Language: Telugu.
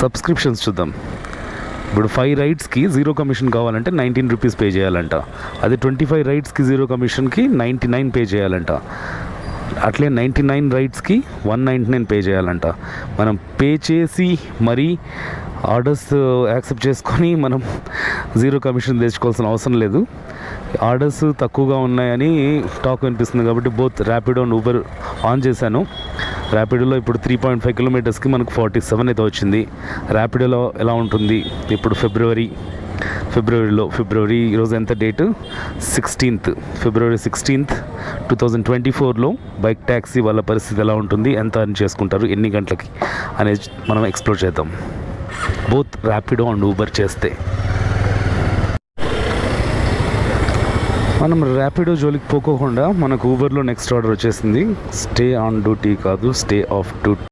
సబ్స్క్రిప్షన్స్ చూద్దాం. ఇప్పుడు 5 రైడ్స్కి 0 కమిషన్ కావాలంటే 19 రూపీస్ పే చేయాలంట. అదే 25 రైడ్స్కి 0 కమిషన్కి 99 పే చేయాలంట. అట్లే 99 రైడ్స్కి 199 పే చేయాలంట. మనం పే చేసి మరీ ఆర్డర్స్ యాక్సెప్ట్ చేసుకొని మనం 0 కమిషన్ తెచ్చుకోవాల్సిన అవసరం లేదు. ఆర్డర్స్ తక్కువగా ఉన్నాయని టాక్ వినిపిస్తుంది కాబట్టి both Rapido and Uber on చేశాను. ర్యాపిడోలో ఇప్పుడు 3.5 కిలోమీటర్స్కి మనకు 47 అయితే వచ్చింది. ర్యాపిడోలో ఎలా ఉంటుంది ఇప్పుడు ఫిబ్రవరి ఈరోజు ఎంత డేటు, 16th ఫిబ్రవరి 16th 2024లో బైక్ ట్యాక్సీ వాళ్ళ పరిస్థితి ఎలా ఉంటుంది, ఎంత అని చేసుకుంటారు, ఎన్ని గంటలకి అనేది మనం ఎక్స్ప్లోర్ చేద్దాం. బోత్ ర్యాపిడో అండ్ ఊబర్ చేస్తే మనం ర్యాపిడో జోలికి పోకోకుండా మనకు ఊబర్లో నెక్స్ట్ ఆర్డర్ వచ్చేసింది. స్టే ఆన్ డ్యూటీ కాదు, స్టే ఆఫ్ డ్యూటీ.